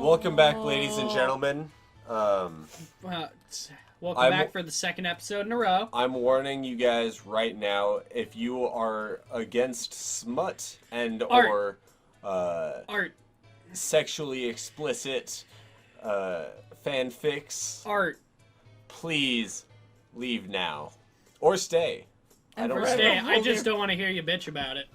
Welcome back, ladies and gentlemen. Welcome back for the second episode in a row. I'm warning you guys right now, if you are against smut and or art, sexually explicit fanfics, please leave now. Or stay. I just don't want to hear you bitch about it.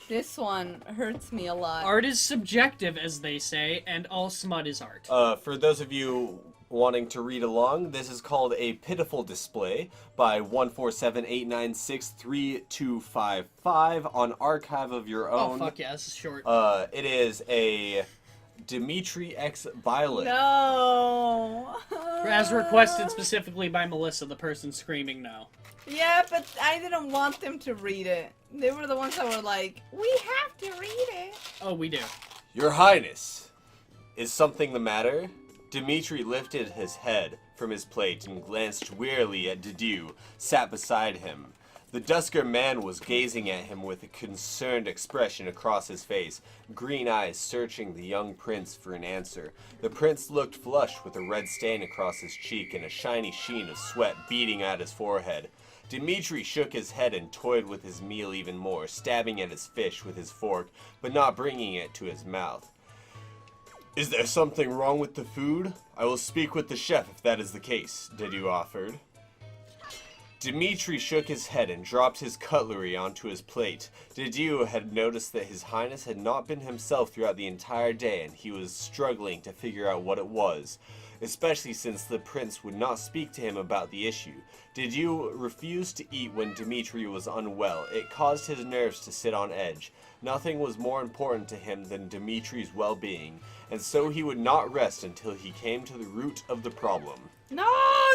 This one hurts me a lot. Art is subjective, as they say, and all smut is art. For those of you wanting to read along, this is called A Pitiful Display by 14789632255 on Archive of Your Own. Oh, fuck yeah, this is short. It is a Dimitri X Violet. No! As requested specifically by Melissa, the person screaming no. Yeah, but I didn't want them to read it. They were the ones that were like, we have to read it. Oh, we do. Your Highness, is something the matter? Dimitri lifted his head from his plate and glanced wearily at Didiu, sat beside him. The Dusker man was gazing at him with a concerned expression across his face, green eyes searching the young prince for an answer. The prince looked flushed with a red stain across his cheek and a shiny sheen of sweat beading at his forehead. Dimitri shook his head and toyed with his meal even more, stabbing at his fish with his fork, but not bringing it to his mouth. Is there something wrong with the food? I will speak with the chef if that is the case, Didiu offered. Dimitri shook his head and dropped his cutlery onto his plate. Didiu had noticed that his highness had not been himself throughout the entire day, and he was struggling to figure out what it was, especially since the prince would not speak to him about the issue. Didiu refused to eat when Dimitri was unwell. It caused his nerves to sit on edge. Nothing was more important to him than Dimitri's well-being, and so he would not rest until he came to the root of the problem. No,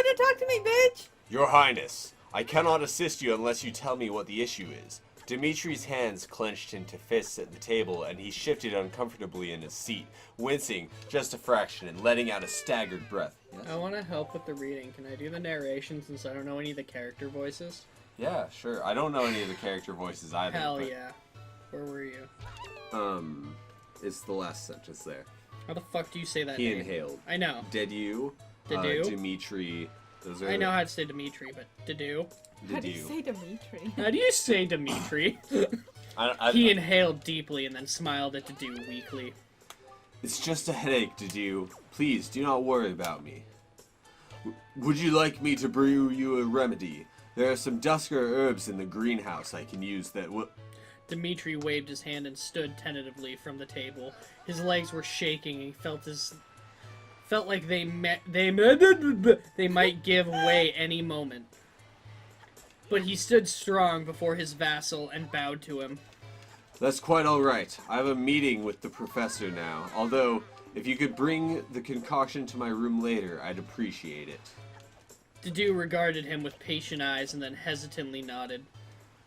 don't talk to me, bitch! Your Highness, I cannot assist you unless you tell me what the issue is. Dimitri's hands clenched into fists at the table, and he shifted uncomfortably in his seat, wincing just a fraction and letting out a staggered breath. Yes? I want to help with the reading. Can I do the narration since I don't know any of the character voices? Yeah, sure. I don't know any of the character voices either. Hell but, yeah. Where were you? It's the last sentence there. How the fuck do you say that He name? inhaled. I know. Didiu. Didiu? Dimitri. Those are I know how to say Dimitri, but Didiu. How do you say Dimitri? How do you say Dimitri? He inhaled deeply and then smiled at Didiu weakly. It's just a headache, Didiu. Please, do not worry about me. Would you like me to brew you a remedy? There are some Dusker herbs in the greenhouse I can use that will... Dimitri waved his hand and stood tentatively from the table. His legs were shaking and he felt like they might give way any moment. But he stood strong before his vassal and bowed to him. That's quite all right. I have a meeting with the professor now. Although, if you could bring the concoction to my room later, I'd appreciate it. Didiu regarded him with patient eyes and then hesitantly nodded.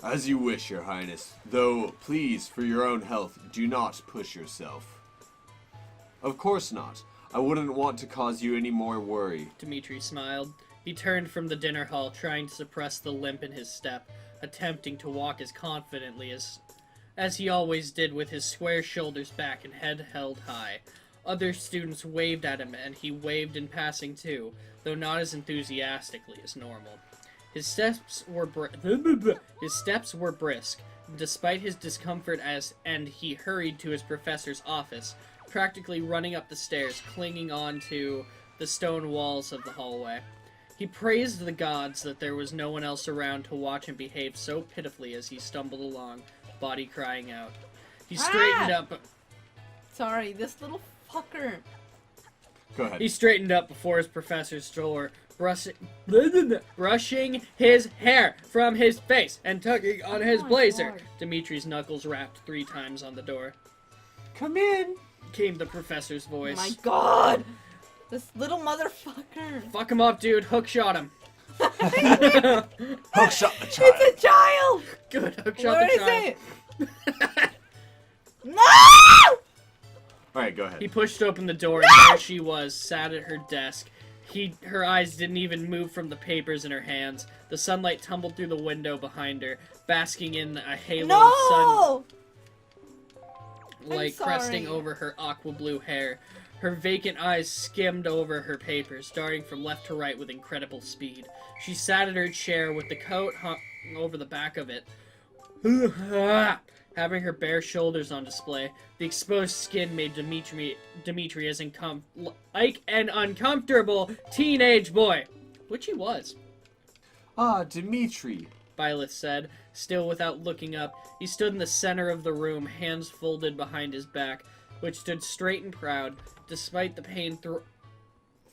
As you wish, Your Highness. Though, please, for your own health, do not push yourself. Of course not. I wouldn't want to cause you any more worry. Dimitri smiled. He turned from the dinner hall, trying to suppress the limp in his step, attempting to walk as confidently as he always did, with his square shoulders back and head held high. Other students waved at him, and he waved in passing too, though not as enthusiastically as normal. His steps were brisk, despite his discomfort, and he hurried to his professor's office, practically running up the stairs, clinging on to the stone walls of the hallway. He praised the gods that there was no one else around to watch him behave so pitifully as he stumbled along, body crying out. He straightened up... Sorry, this little fucker. Go ahead. He straightened up before his professor's door, brushing his hair from his face and tugging on his blazer. God. Dimitri's knuckles rapped 3 times on the door. Come in, came the professor's voice. Oh my god! This little motherfucker. Fuck him up, dude. Hook shot him. Hook shot the child. It's a child! Good, hook shot Where the is child. it? No! Alright, go ahead. He pushed open the door and there she was, sat at her desk. Her eyes didn't even move from the papers in her hands. The sunlight tumbled through the window behind her, basking in a halo of sun. light cresting over her aqua blue hair. Her vacant eyes skimmed over her papers, darting from left to right with incredible speed. She sat in her chair with the coat hung over the back of it, having her bare shoulders on display. The exposed skin made Dimitri as like an uncomfortable teenage boy, which he was. Ah, Dimitri, Byleth said, still without looking up. He stood in the center of the room, hands folded behind his back, which stood straight and proud, despite the pain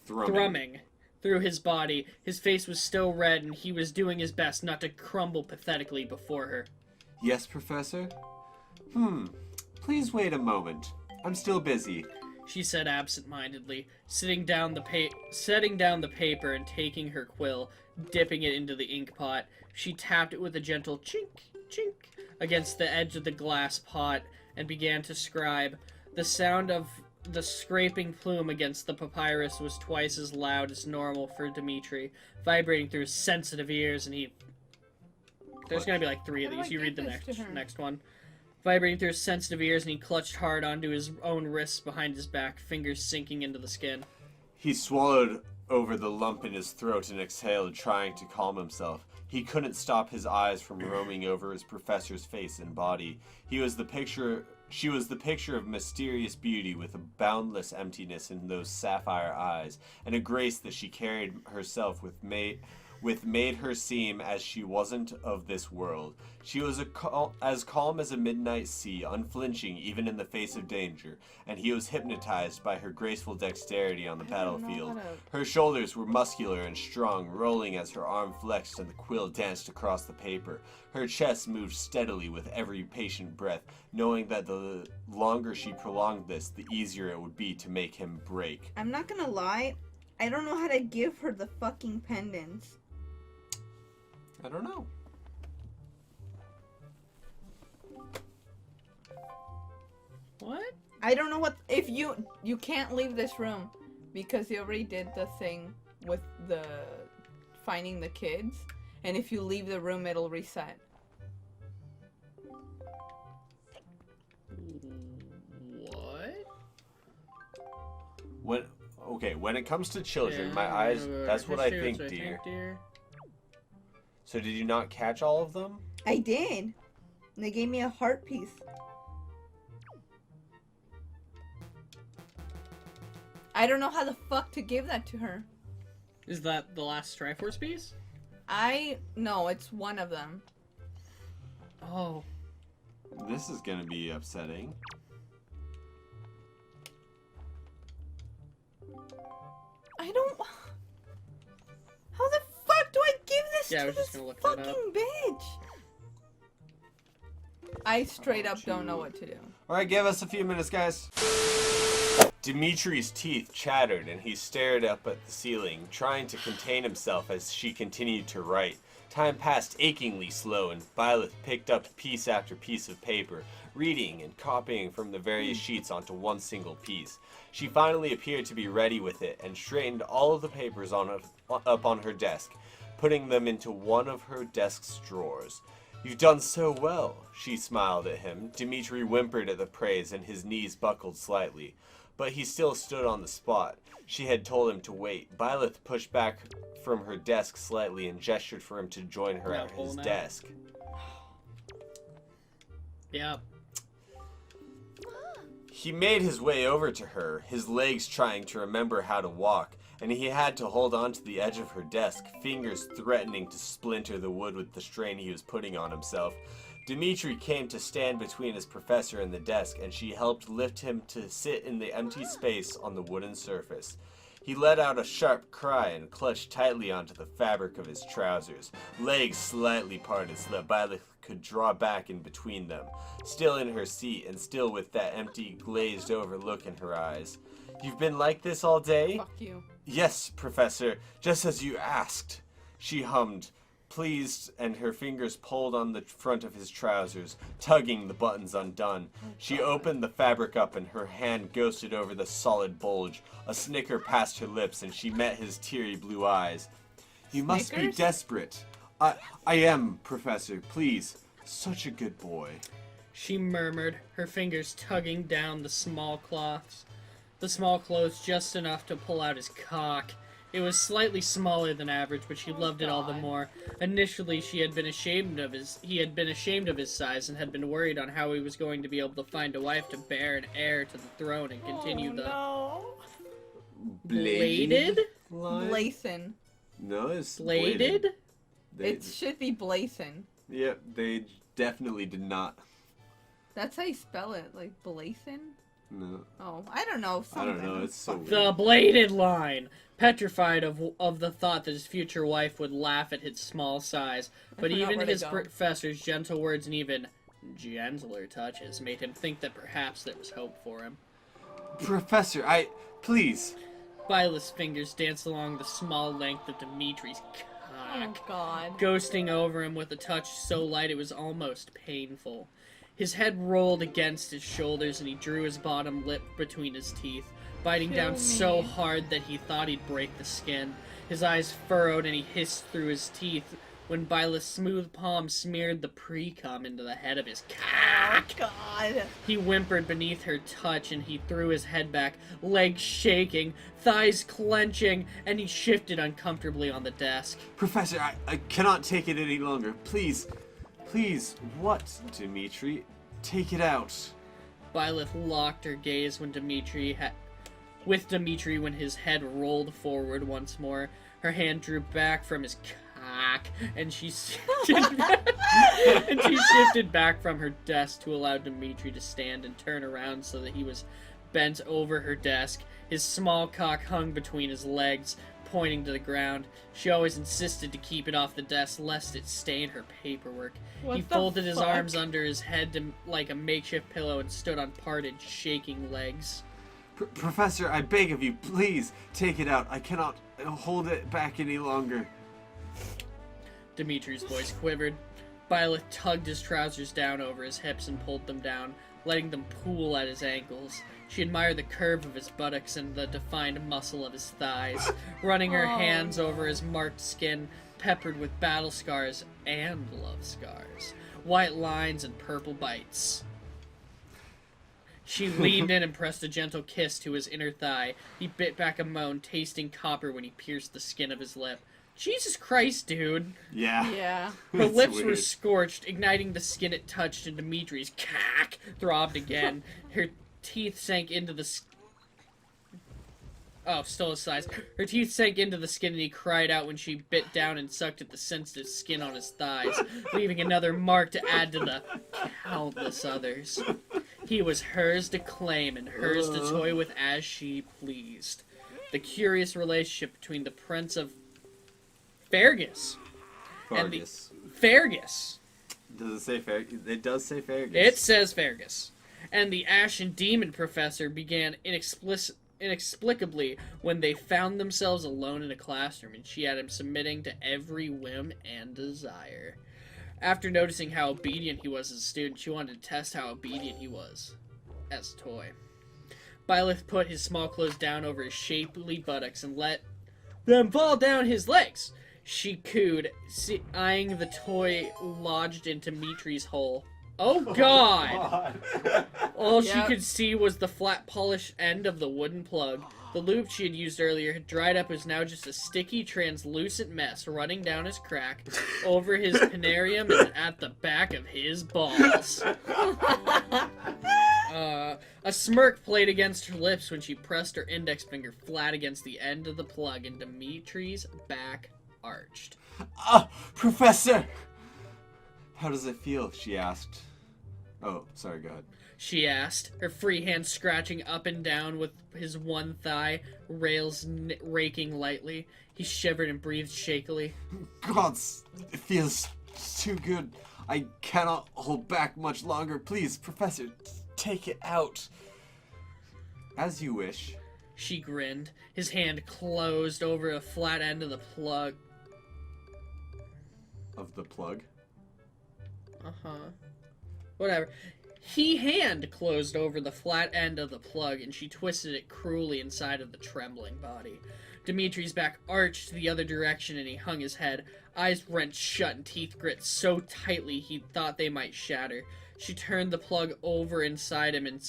thrumming through his body. His face was still red, and he was doing his best not to crumble pathetically before her. Yes, Professor? Please wait a moment. I'm still busy. She said absent-mindedly, setting down the paper and taking her quill, dipping it into the ink pot. She tapped it with a gentle chink, chink against the edge of the glass pot and began to scribe. The sound of the scraping plume against the papyrus was twice as loud as normal for Dimitri, vibrating through his sensitive ears, and he... There's gonna be like 3 of these. You read the next one. Vibrating through his sensitive ears, and he clutched hard onto his own wrists behind his back, fingers sinking into the skin. He swallowed over the lump in his throat and exhaled, trying to calm himself. He couldn't stop his eyes from roaming over his professor's face and body. She was the picture of mysterious beauty with a boundless emptiness in those sapphire eyes, and a grace that she carried herself with made her seem as she wasn't of this world. She was as calm as a midnight sea, unflinching even in the face of danger, and he was hypnotized by her graceful dexterity on the battlefield. Her shoulders were muscular and strong, rolling as her arm flexed and the quill danced across the paper. Her chest moved steadily with every patient breath, knowing that the longer she prolonged this, the easier it would be to make him break. I'm not gonna lie, I don't know how to give her the fucking pendants. I don't know. What? I don't know what... If you can't leave this room because you already did the thing with the finding the kids, and if you leave the room it'll reset. When it comes to children, my eyes, that's what I think, dear. So did you not catch all of them? I did. They gave me a heart piece. I don't know how the fuck to give that to her. Is that the last Triforce piece? No, it's one of them. Oh. This is gonna be upsetting. I don't... How the fuck do I give this to this fucking bitch? I straight up don't know what to do. Alright, give us a few minutes, guys. Dimitri's teeth chattered and he stared up at the ceiling, trying to contain himself as she continued to write. Time passed achingly slow, and Byleth picked up piece after piece of paper, reading and copying from the various sheets onto one single piece. She finally appeared to be ready with it and straightened all of the papers up on her desk, putting them into one of her desk's drawers. "You've done so well," she smiled at him. Dimitri whimpered at the praise and his knees buckled slightly, but he still stood on the spot. She had told him to wait. Byleth pushed back from her desk slightly and gestured for him to join her at his desk. Yeah. He made his way over to her, his legs trying to remember how to walk, and he had to hold on to the edge of her desk, fingers threatening to splinter the wood with the strain he was putting on himself. Dimitri came to stand between his professor and the desk, and she helped lift him to sit in the empty space on the wooden surface. He let out a sharp cry and clutched tightly onto the fabric of his trousers, legs slightly parted so that Byleth could draw back in between them, still in her seat and still with that empty, glazed-over look in her eyes. "You've been like this all day?" Fuck you. "Yes, Professor, just as you asked," she hummed, pleased, and her fingers pulled on the front of his trousers, tugging the buttons undone. She opened the fabric up and her hand ghosted over the solid bulge. A snicker passed her lips and she met his teary blue eyes. "You must be desperate." I am, Professor, please. Such a good boy." she murmured, her fingers tugging down the small clothes just enough to pull out his cock. It was slightly smaller than average, but she loved it all the more. Initially, he had been ashamed of his size and had been worried on how he was going to be able to find a wife to bear an heir to the throne and continue Bladed? Blazin. No, it's Bladed? It should be blazin. Yep, they definitely did not. That's how you spell it, like blazin? No. Oh, I don't know. Something. I don't know, it's so weird. The bladed line. Petrified of the thought that his future wife would laugh at his small size, but even his professor's gentle words and even gentler touches made him think that perhaps there was hope for him. Professor, please. Violet's fingers danced along the small length of Dimitri's cock, Oh, God. ghosting over him with a touch so light it was almost painful. His head rolled against his shoulders and he drew his bottom lip between his teeth, biting down so hard that he thought he'd break the skin. His eyes furrowed and he hissed through his teeth when Violet's smooth palm smeared the pre-cum into the head of his cock. Oh, God. He whimpered beneath her touch and he threw his head back, legs shaking, thighs clenching, and he shifted uncomfortably on the desk. Professor, I cannot take it any longer. Please, what, Dimitri? Take it out. Violet locked her gaze when Dimitri when his head rolled forward once more. Her hand drew back from his cock, and she shifted back from her desk to allow Dimitri to stand and turn around so that he was bent over her desk. His small cock hung between his legs, pointing to the ground. She always insisted to keep it off the desk lest it stain her paperwork. He folded his arms under his head like a makeshift pillow and stood on parted, shaking legs. Professor, I beg of you, please take it out. I cannot hold it back any longer. Dimitri's voice quivered. Violet tugged his trousers down over his hips and pulled them down, letting them pool at his ankles. She admired the curve of his buttocks and the defined muscle of his thighs, running her hands over his marked skin, peppered with battle scars and love scars, white lines and purple bites. She leaned in and pressed a gentle kiss to his inner thigh. He bit back a moan, tasting copper when he pierced the skin of his lip. Jesus Christ, dude. Yeah. Her lips were scorched, igniting the skin it touched, and Dimitri's cock throbbed again. Her teeth sank into the still his size. Her teeth sank into the skin and he cried out when she bit down and sucked at the sensitive skin on his thighs, leaving another mark to add to the countless others. He was hers to claim and hers to toy with as she pleased. The curious relationship between the Prince of Fergus and the Fergus. Does it say Fergus? It does say Fergus. It says Fergus. And the Ashen Demon Professor began inexplicably when they found themselves alone in a classroom and she had him submitting to every whim and desire. After noticing how obedient he was as a student, she wanted to test how obedient he was as a toy. Violet put his small clothes down over his shapely buttocks and let them fall down his legs. She cooed, eyeing the toy lodged in Dimitri's hole. Oh, God! All she could see was the flat, polished end of the wooden plug. The loop she had used earlier had dried up and was now just a sticky, translucent mess running down his crack, over his penarium, and at the back of his balls. A smirk played against her lips when she pressed her index finger flat against the end of the plug, and Dimitri's back arched. Professor! How does it feel? She asked. Oh, sorry, go ahead. She asked, her free hand scratching up and down with his one thigh, rails raking lightly. He shivered and breathed shakily. God, it feels too good. I cannot hold back much longer. Please, Professor, take it out. As you wish. She grinned. His hand closed over the flat end of the plug. Of the plug? Whatever. He hand closed over the flat end of the plug, and she twisted it cruelly inside of the trembling body. Dimitri's back arched the other direction and he hung his head, eyes wrenched shut and teeth grit so tightly he thought they might shatter. She turned the plug over inside him and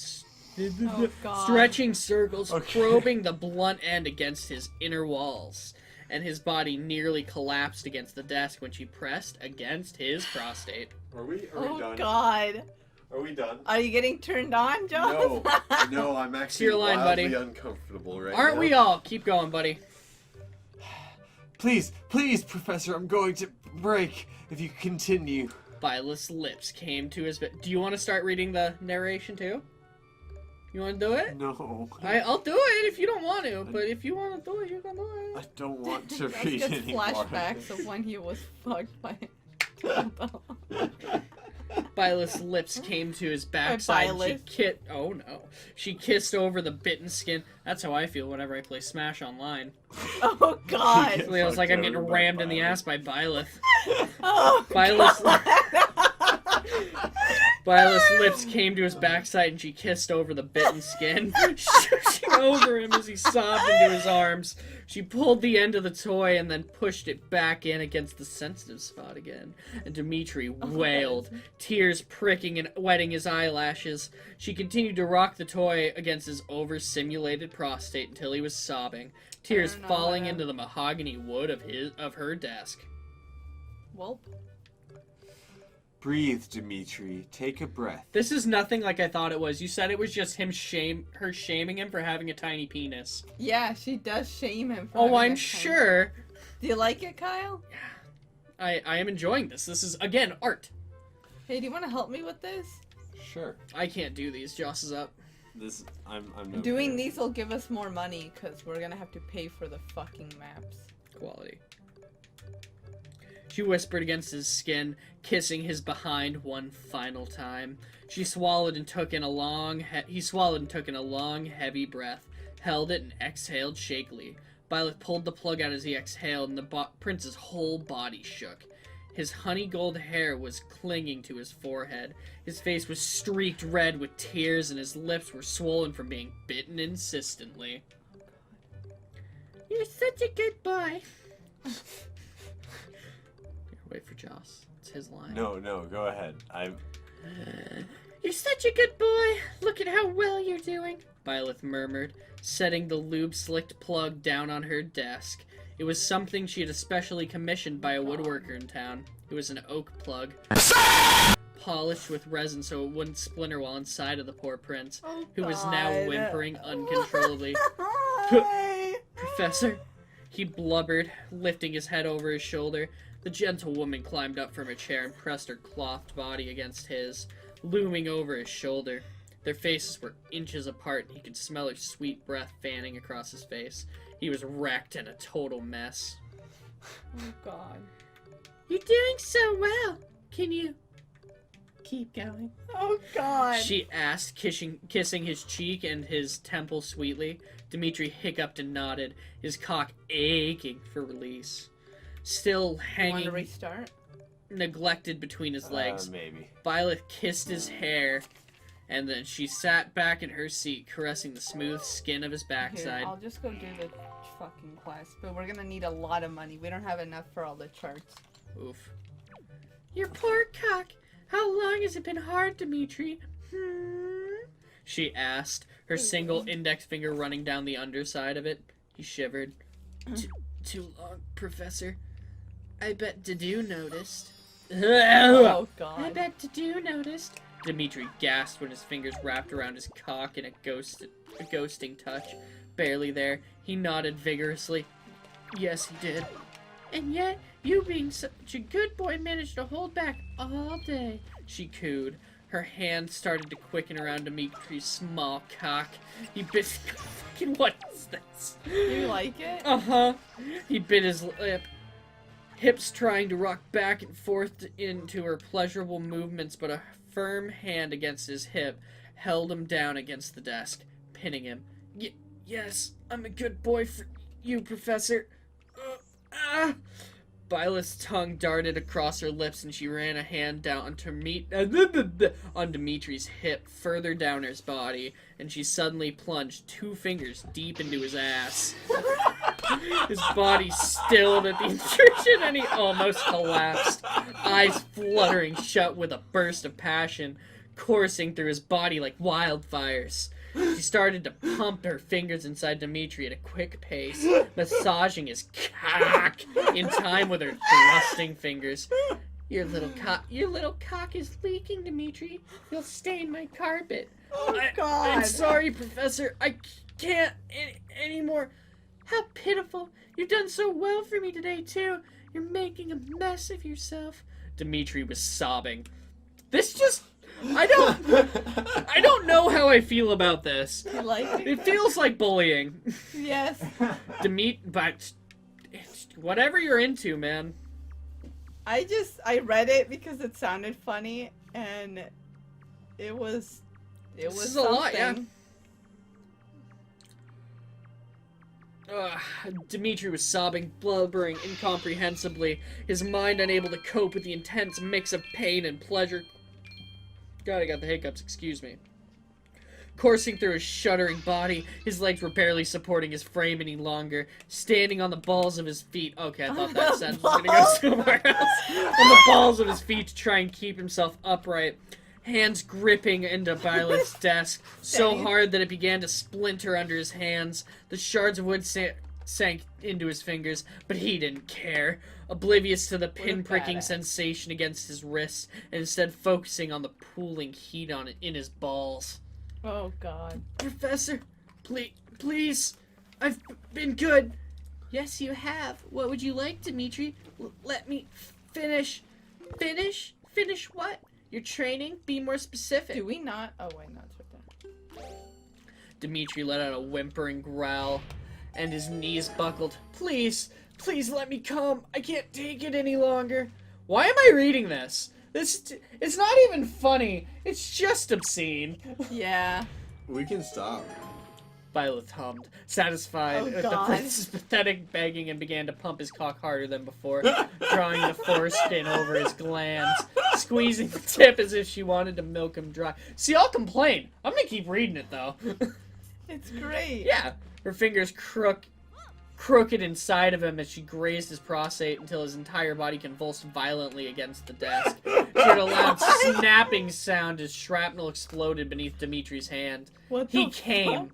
Oh, God. stretching circles, Okay. probing the blunt end against his inner walls. And his body nearly collapsed against the desk when she pressed against his prostate. Are we Oh, done? God. Are we done? Are you getting turned on, John? No, I'm To actually your line, wildly buddy. uncomfortable right Aren't now. we all? Keep going, buddy. Please, Professor, I'm going to break if you continue. Violet's lips came to his... Do you want to start reading the narration, too? You want to do it? No. I'll do it if you don't want to, but if you want to do it, you can do I it. don't want to That's read just anymore. flashbacks of when he was fucked by Violet's lips came to his backside and Violet. she kissed over the bitten skin. That's how I feel whenever I play Smash Online. Oh, God. Yeah. Feels like I'm Fucked getting over by rammed in the Violet. ass by Violet. Oh, Violet's, God. Violet's lips came to his backside and she kissed over the bitten skin, shushing over him as he sobbed into his arms. She pulled the end of the toy and then pushed it back in against the sensitive spot again. And Dimitri wailed, tears pricking and wetting his eyelashes. She continued to rock the toy against his over-simulated prostate until he was sobbing, tears don't know falling how to- into the mahogany wood of her desk. Well, Breathe, Dimitri. Take a breath. This is nothing like I thought it was. You said it was just her shaming him for having a tiny penis. yeah, she does shame him. For Oh, having I'm a tiny- sure. Do you like it, Kyle? I am enjoying this. This is, again, art. Hey, do you want to help me with this? Sure. I can't do these. Joss is up. I'm no Doing good. these will give us more money because we're gonna have to pay for the fucking maps. Quality. She whispered against his skin, kissing his behind one final time. He swallowed and took in a long, heavy breath, held it and exhaled shakily. Violet pulled the plug out as he exhaled, and the prince's whole body shook. His honey gold hair was clinging to his forehead. His face was streaked red with tears, and his lips were swollen from being bitten insistently. You're such a good boy. Wait for Joss. It's his line. No, go ahead. You're such a good boy. Look at how well you're doing, Violet murmured, setting the lube-slicked plug down on her desk. It was something she had especially commissioned by a woodworker in town. It was an oak plug, polished with resin so it wouldn't splinter while inside of the poor prince, Oh, who was now God. whimpering uncontrollably. Professor, he blubbered, lifting his head over his shoulder. The gentlewoman climbed up from her chair and pressed her clothed body against his, looming over his shoulder. Their faces were inches apart, and he could smell her sweet breath fanning across his face. He was wrecked and a total mess. Oh, God. You're doing so well. Can you keep going? Oh, God. She asked, kissing his cheek and his temple sweetly. Dimitri hiccuped and nodded, his cock aching for release. Still Want to hanging, restart? neglected between his legs, Maybe. Violet kissed his hair, and then she sat back in her seat, caressing the smooth skin of his Here, backside. I'll just go do the fucking class, but we're gonna need a lot of money. We don't have enough for all the charts. Oof. Your poor cock. How long has it been hard, Dimitri? She asked, her single index finger running down the underside of it. He shivered. Too long, Professor. I bet Dadu noticed. Oh, I God. bet Dadu noticed. Dimitri gasped when his fingers wrapped around his cock in a ghosting touch. Barely there, he nodded vigorously. Yes, he did. And yet, you being such a good boy managed to hold back all day, she cooed. Her hand started to quicken around Dimitri's small cock. He bit... Fucking what is this? Do you like it? Uh-huh. He bit his lip, hips trying to rock back and forth into her pleasurable movements, but a firm hand against his hip held him down against the desk, pinning him. Yes, I'm a good boy for you, Professor. Violet's tongue darted across her lips, and she ran a hand down on Dimitri's hip, further down his body, and she suddenly plunged 2 fingers deep into his ass. His body stilled at the intrusion, and he almost collapsed, eyes fluttering shut with a burst of passion coursing through his body like wildfires. She started to pump her fingers inside Dimitri at a quick pace, massaging his cock in time with her thrusting fingers. Your little cock is leaking, Dimitri. You'll stain my carpet. Oh, God. I'm sorry, Professor. I can't anymore. How pitiful. You've done so well for me today, too. You're making a mess of yourself. Dimitri was sobbing. This just... I don't know how I feel about this. You like it? It feels like bullying. Yes. But whatever you're into, man. I read it because it sounded funny, and it was This is something. a lot, yeah. Dimitri was sobbing, blubbering incomprehensibly, his mind unable to cope with the intense mix of pain and pleasure. God, I got the hiccups, excuse me. Coursing through his shuddering body, his legs were barely supporting his frame any longer. Standing on the balls of his feet. Okay, I thought that sentence was gonna go somewhere else. On the balls of his feet to try and keep himself upright. Hands gripping into Violet's desk so hard that it began to splinter under his hands. The shards of wood sank into his fingers, but he didn't care. Oblivious to the pin-pricking sensation against his wrists, and instead focusing on the pooling heat in his balls. Oh, God. Professor, please, I've been good. Yes, you have. What would you like, Dimitri? Let me finish. Finish? Finish what? Your training? Be more specific. Do we not? Oh, wait, not right there. Dimitri let out a whimpering growl, and his knees buckled. Please let me come. I can't take it any longer. Why am I reading this? It's not even funny. It's just obscene. Yeah. We can stop. Violet hummed, satisfied with the God. prince's pathetic begging, and began to pump his cock harder than before, drawing the foreskin over his glands, squeezing the tip as if she wanted to milk him dry. See, I'll complain. I'm gonna keep reading it, though. It's great. Yeah. Her fingers crooked inside of him as she grazed his prostate until his entire body convulsed violently against the desk. She heard a loud snapping sound as shrapnel exploded beneath Dimitri's hand. He came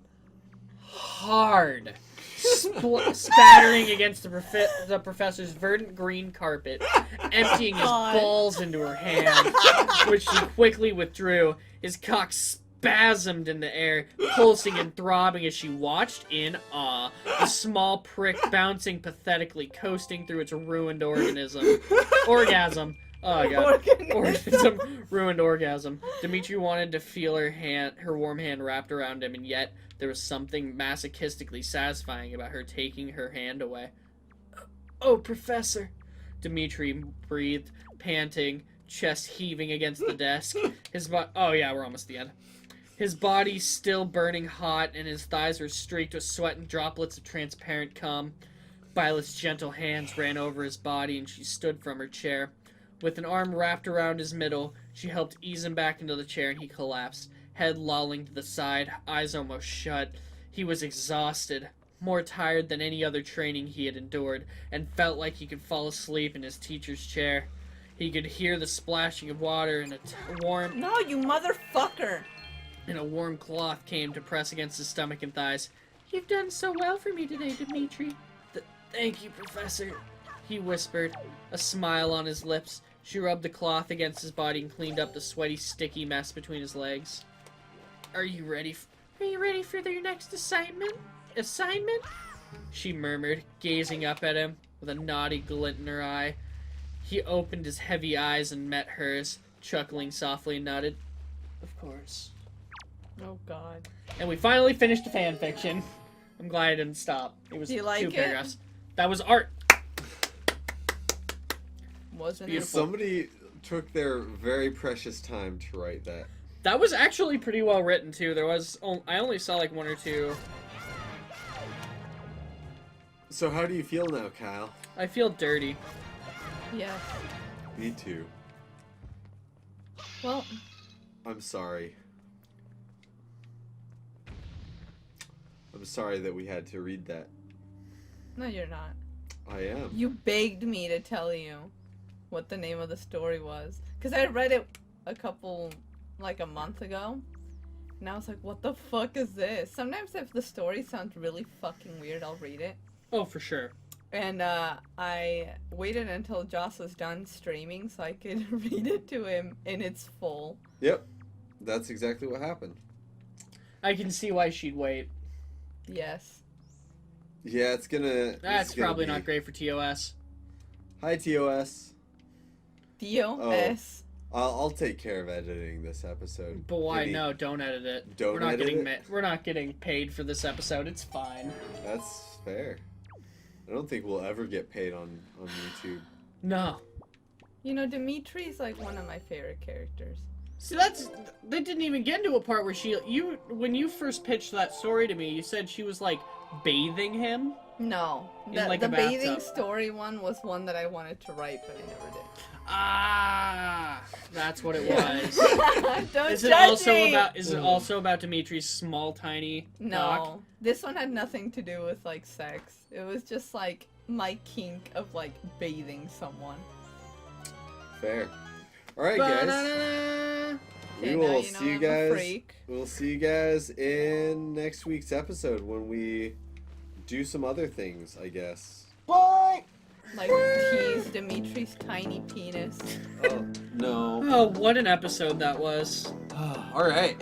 hard, spattering against the professor's verdant green carpet, emptying his balls into her hand, which she quickly withdrew. His cock spasmed in the air, pulsing and throbbing as she watched in awe, a small prick bouncing pathetically, coasting through its ruined orgasm. Oh god. Organism. Ruined orgasm. Dimitri wanted to feel her warm hand wrapped around him, and yet there was something masochistically satisfying about her taking her hand away. Oh, Professor. Dimitri breathed, panting, chest heaving against the desk. Oh yeah, we're almost at the end. His body still burning hot, and his thighs were streaked with sweat and droplets of transparent cum. Violet's gentle hands ran over his body, and she stood from her chair. With an arm wrapped around his middle, she helped ease him back into the chair, and he collapsed, head lolling to the side, eyes almost shut. He was exhausted, more tired than any other training he had endured, and felt like he could fall asleep in his teacher's chair. He could hear the splashing of water, and No, you motherfucker! And a warm cloth came to press against his stomach and thighs. You've done so well for me today, Dimitri. Thank you, Professor, he whispered, a smile on his lips. She rubbed the cloth against his body and cleaned up the sweaty, sticky mess between his legs. Are you ready for your next assignment? She murmured, gazing up at him with a naughty glint in her eye. He opened his heavy eyes and met hers, chuckling softly, and nodded. Of course. Oh, God. And we finally finished the fan fiction. I'm glad I didn't stop. It was 2 paragraphs. That was art. Wasn't Beautiful. Somebody took their very precious time to write that. That was actually pretty well written, too. I only saw like 1 or 2. So how do you feel now, Kyle? I feel dirty. Yes. Me too. Well, I'm sorry. I'm sorry that we had to read that. no, you're not. I am. You begged me to tell you what the name of the story was. Because I read it a month ago. And I was like, what the fuck is this? Sometimes if the story sounds really fucking weird, I'll read it. Oh, for sure. And I waited until Joss was done streaming so I could read it to him in its full. Yep. That's exactly what happened. I can see why she'd wait. Yes. Yeah, it's gonna... That's probably not great for TOS. Hi, TOS. DOS. I'll take care of editing this episode. But why? No, don't edit it. Don't we're not edit getting it? We're not getting paid for this episode. It's fine. That's fair. I don't think we'll ever get paid on YouTube. No. You know, Dimitri's like one of my favorite characters. See, they didn't even get into a part where when you first pitched that story to me, you said she was like bathing him. No, In, the like, a bathing bathtub. story one was one that I wanted to write, but I never did. Ah, that's what it Yeah. was. Don't Is it judge also me! about? Is it also about Dimitri's small, tiny No, cock? this one had nothing to do with like sex. It was just like my kink of like bathing someone. Fair. Alright, guys. Ba-da-da-da. We Okay, now will you know see you I'm a guys. freak. We'll see you guys in next week's episode when we do some other things, I guess. Bye. Like tease Dimitri's tiny penis. Oh, no. Oh, what an episode that was. Alright.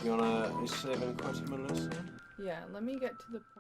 You wanna save any questions, Melissa? Yeah, let me get to the point.